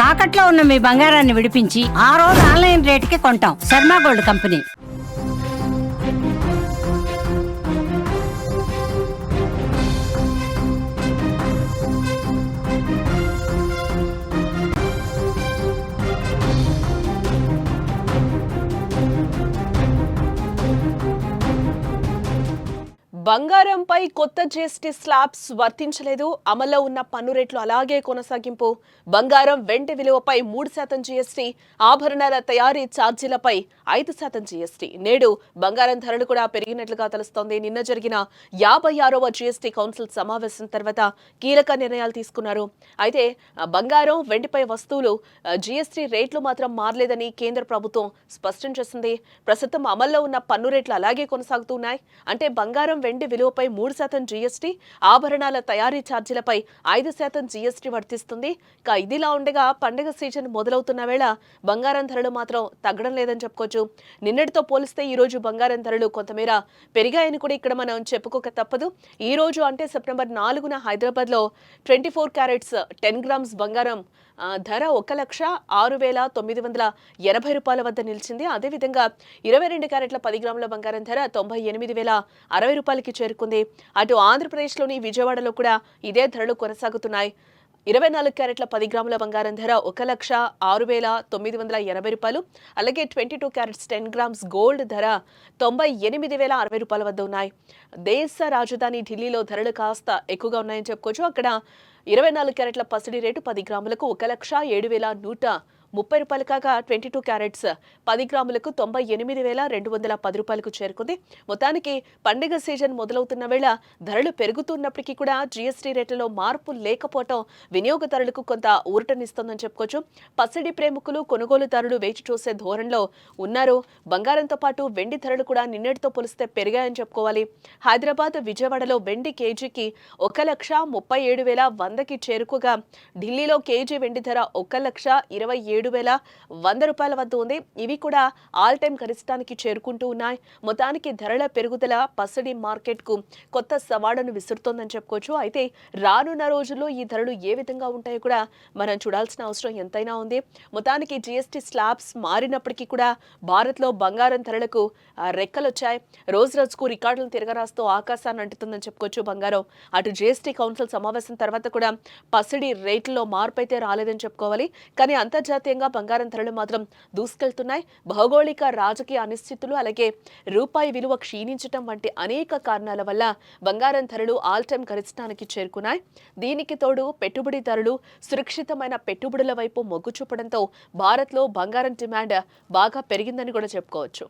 తాకట్లో ఉన్న మీ బంగారాన్ని విడిపించి ఆ రోజు ఆన్లైన్ రేటుకి కొంటాం. Sharma gold company. బంగారంపై కొత్త జీఎస్టీ స్లాబ్స్ వర్తించలేదు. అమల్లో ఉన్న పన్ను రేట్లు అలాగే కొనసాగింపు. బంగారం, వెండి విలువపై 3% జీఎస్టీ, ఆభరణాల తయారీ ఛార్జీలపై 5% జీఎస్టీ. నేడు బంగారం ధరలు కూడా పెరిగినట్లుగా తెలుస్తోంది. నిన్న జరిగిన 56వ జీఎస్టీ కౌన్సిల్ సమావేశం తర్వాత కీలక నిర్ణయాలు తీసుకున్నారు. అయితే బంగారం, వెండిపై వస్తువులు జీఎస్టీ రేట్లు మాత్రం మారలేదని కేంద్ర ప్రభుత్వం స్పష్టం చేసింది. ప్రస్తుతం అమల్లో ఉన్న పన్ను రేట్లు అలాగే కొనసాగుతున్నాయి. అంటే బంగారం, వెండి విలువపై 3% జీఎస్టీ, ఆభరణాల తయారీ ఛార్జీలపై 5% జీఎస్టీ వర్తిస్తుంది. ఇదిలా ఉండగా పండుగ సీజన్ మొదలవుతున్న వేళ బంగారం ధరలు మాత్రం తగ్గడం లేదని చెప్పుకోవచ్చు. నిన్నటితో పోలిస్తే ఈ రోజు బంగారం ధరలు కొంతమేర పెరిగాయని కూడా ఇక్కడ మనం చెప్పుకోక తప్పదు. ఈ రోజు అంటే సెప్టెంబర్ 4న హైదరాబాద్ లో 24 క్యారెట్స్ 10 గ్రామ్స్ బంగారం ధర 1,06,980 రూపాయల వద్ద నిలిచింది. అదేవిధంగా 22 క్యారెట్ల 10 గ్రాముల బంగారం ధర 98,060 రూపాయలకి చేరుకుంది. అటు ఆంధ్రప్రదేశ్లోని విజయవాడలో కూడా ఇదే ధరలు కొనసాగుతున్నాయి. 24 క్యారెట్ల 10 గ్రాముల బంగారం ధర 1,06,980 రూపాయలు. అలాగే 22 క్యారెట్స్ 10 గ్రామ్స్ గోల్డ్ ధర 98,060 రూపాయల వద్ద ఉన్నాయి. దేశ రాజధాని ఢిల్లీలో ధరలు కాస్త ఎక్కువగా ఉన్నాయని చెప్పుకోవచ్చు. అక్కడ 24 క్యారెట్ల పసిడి రేటు 10 గ్రాములకు 1,07,130 రూపాయలు కాగా 22 క్యారెట్స్ 10 గ్రాములకు 98,210 రూపాయలకు చేరుకుంది. మొత్తానికి పండుగ సీజన్ మొదలవుతున్న వేళ ధరలు పెరుగుతున్నప్పటికీ కూడా జీఎస్టీ రేట్లలో మార్పు లేకపోవడం వినియోగదారులకు కొంత ఊరటనిస్తోందని చెప్పుకోవచ్చు. పసిడి ప్రేమికులు, కొనుగోలుదారులు వేచి చూసే ధోరణిలో ఉన్నారు. బంగారంతో పాటు వెండి ధరలు కూడా నిన్నటితో పోలిస్తే పెరిగాయని చెప్పుకోవాలి. హైదరాబాద్, విజయవాడలో వెండి కేజీకి 1,37,100కి చేరుకోగా ఢిల్లీలో కేజీ వెండి ధర 1,27,100 రూపాయల వద్ద ఉంది. ఇవి కూడా ఆల్ టైమ్ గరిష్టానికి చేరుకుంటూ ఉన్నాయి. మొత్తానికి ధరల పెరుగుదల పసిడి మార్కెట్ కు కొత్త సవాళ్లను విసురుతోందని చెప్పుకోవచ్చు. అయితే రానున్న రోజుల్లో ఈ ధరలు ఏ విధంగా ఉంటాయో కూడా మనం చూడాల్సిన అవసరం ఎంతైనా ఉంది. మొత్తానికి జీఎస్టీ స్లాబ్స్ మారినప్పటికీ కూడా భారత్ లో బంగారం ధరలకు రెక్కలొచ్చాయి. రోజు రోజుకు రికార్డులను తిరగరాస్తూ ఆకాశాన్ని అంటుతుందని చెప్పుకోవచ్చు బంగారం. అటు జీఎస్టీ కౌన్సిల్ సమావేశం తర్వాత కూడా పసిడి రేట్లలో మార్పు అయితే రాలేదని చెప్పుకోవాలి. కానీ అంతర్జాతీయంగా బంగారం ధరలు మాత్రం దూసుకెళ్తున్నాయి. భౌగోళిక, రాజకీయ అనిశ్చితులు, అలాగే రూపాయి విలువ క్షీణించడం వంటి అనేక కారణాల వల్ల బంగారం ధరలు ఆల్ టైమ్ గరిష్టానికి చేరుకున్నాయి. దీనికి తోడు పెట్టుబడిదారులు సురక్షితమైన పెట్టుబడుల వైపు మొగ్గు చూపడంతో భారత్లో బంగారం డిమాండ్ బాగా పెరిగిందని కూడా చెప్పుకోవచ్చు.